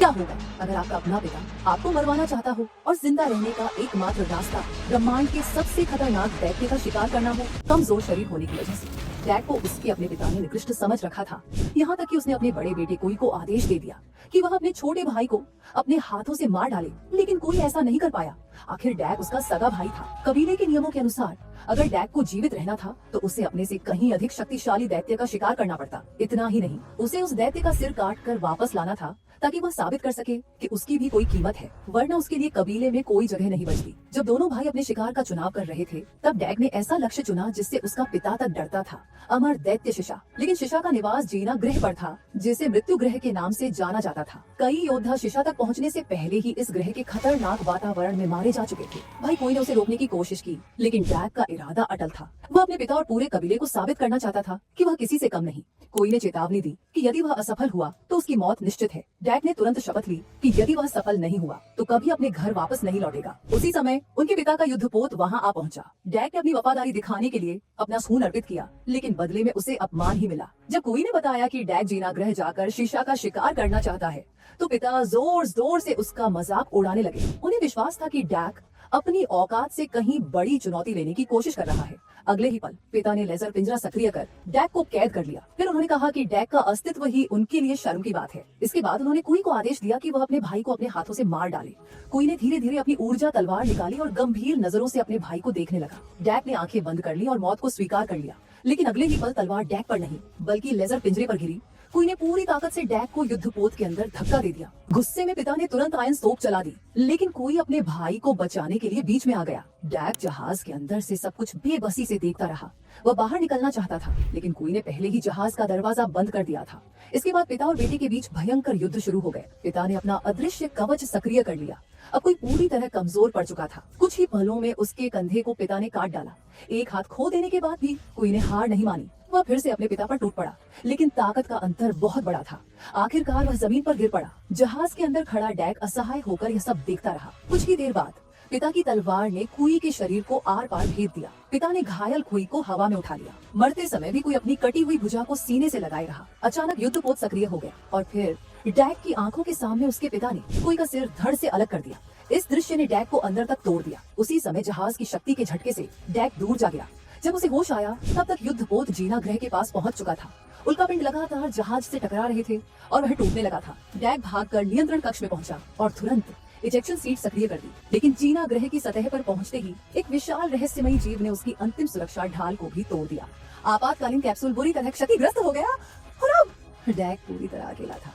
क्या होगा अगर आपका अपना पिता आपको मरवाना चाहता हो और जिंदा रहने का एकमात्र रास्ता ब्रह्मांड के सबसे खतरनाक दैत्य का शिकार करना हो? कमजोर शरीर होने की वजह से डैग को उसके अपने पिता ने निकृष्ट समझ रखा था। यहाँ तक कि उसने अपने बड़े बेटे कोई को आदेश दे दिया कि वह अपने छोटे भाई को अपने हाथों से मार डाले, लेकिन कोई ऐसा नहीं कर पाया। आखिर डैग उसका सगा भाई था। कबीले के नियमों के अनुसार अगर डैग को जीवित रहना था तो उसे अपने से कहीं अधिक शक्तिशाली दैत्य का शिकार करना पड़ता। इतना ही नहीं, उसे उस दैत्य का सिर काट कर वापस लाना था ताकि वह साबित कर सके कि उसकी भी कोई कीमत है, वरना उसके लिए कबीले में कोई जगह नहीं बचती। जब दोनों भाई अपने शिकार का चुनाव कर रहे थे तब डैग ने ऐसा लक्ष्य चुना जिससे उसका पिता तक डरता था, अमर दैत्य शिशा। लेकिन शिशा का निवास जीना ग्रह पर था, जिसे मृत्यु ग्रह के नाम से जाना जाता था। कई योद्धा शिशा तक पहुंचने से पहले ही इस ग्रह के खतरनाक वातावरण में मारे जा चुके थे। भाई कोई ने उसे रोकने की कोशिश की, लेकिन डैग का इरादा अटल था। वह अपने पिता और पूरे कबीले को साबित करना चाहता था कि वह किसी से कम नहीं। कोई ने चेतावनी दी कि यदि वह असफल हुआ तो उसकी मौत निश्चित है। डैग ने तुरंत शपथ ली कि यदि वह सफल नहीं हुआ तो कभी अपने घर वापस नहीं लौटेगा। उसी समय उनके पिता का युद्धपोत वहां आ पहुंचा। डैग ने अपनी वफादारी दिखाने के लिए अपना खून अर्पित किया, लेकिन बदले में उसे अपमान ही मिला। जब कोई ने बताया कि डैग जीना ग्रह जाकर शीशा का शिकार करना चाहता है तो पिता जोर जोर से उसका मजाक उड़ाने लगे। उन्हें विश्वास था कि डैग अपनी औकात से कहीं बड़ी चुनौती लेने की कोशिश कर रहा है। अगले ही पल पिता ने लेजर पिंजरा सक्रिय कर डैग को कैद कर लिया। फिर उन्होंने कहा कि डैग का अस्तित्व ही उनके लिए शर्म की बात है। इसके बाद उन्होंने कुई को आदेश दिया कि वह अपने भाई को अपने हाथों से मार डाले। कुई ने धीरे धीरे अपनी ऊर्जा तलवार निकाली और गंभीर नजरों से अपने भाई को देखने लगा। डैग ने आंखें बंद कर ली और मौत को स्वीकार कर लिया, लेकिन अगले ही पल तलवार डैग पर नहीं बल्कि लेजर पिंजरे पर गिरी। कुई ने पूरी ताकत से डैग को युद्धपोत के अंदर धक्का दे दिया। गुस्से में पिता ने तुरंत आयन सोप चला दी, लेकिन कोई अपने भाई को बचाने के लिए बीच में आ गया। डैग जहाज के अंदर से सब कुछ बेबसी से देखता रहा। वह बाहर निकलना चाहता था, लेकिन कोई ने पहले ही जहाज का दरवाजा बंद कर दिया था। इसके बाद पिता और बेटे के बीच भयंकर युद्ध शुरू हो गए। पिता ने अपना अदृश्य कवच सक्रिय कर लिया। अब कोई पूरी तरह कमजोर पड़ चुका था। कुछ ही पलों में उसके कंधे को पिता ने काट डाला। एक हाथ खो देने के बाद भी कोई ने हार नहीं मानी। वह फिर से अपने पिता पर टूट पड़ा, लेकिन ताकत का अंतर बहुत बड़ा था। आखिरकार वह जमीन पर गिर पड़ा। जहाज के अंदर खड़ा डैग असहाय होकर यह सब देखता रहा। कुछ ही देर बाद पिता की तलवार ने कुई के शरीर को आर पार भेद दिया। पिता ने घायल कुई को हवा में उठा लिया। मरते समय भी कोई अपनी कटी हुई भुजा को सीने से लगाए रहा। अचानक युद्धपोत सक्रिय हो गया और फिर डैग की आंखों के सामने उसके पिता ने कुई का सिर धड़ से अलग कर दिया। इस दृश्य ने डैग को अंदर तक तोड़ दिया। उसी समय जहाज की शक्ति के झटके से डैग दूर जा गिरा। जब उसे होश आया तब तक युद्धपोत जीना ग्रह के पास पहुंच चुका था। उल्कापिंड लगातार जहाज से टकरा रहे थे और वह टूटने लगा था। डैग भागकर नियंत्रण कक्ष में पहुंचा और तुरंत इजेक्शन सीट सक्रिय कर दी, लेकिन जीना ग्रह की सतह पर पहुंचते ही एक विशाल रहस्यमयी जीव ने उसकी अंतिम सुरक्षा ढाल को भी तोड़ दिया। आपातकालीन कैप्सूल बुरी तरह क्षतिग्रस्त हो गया और अब डैग पूरी तरह अकेला था।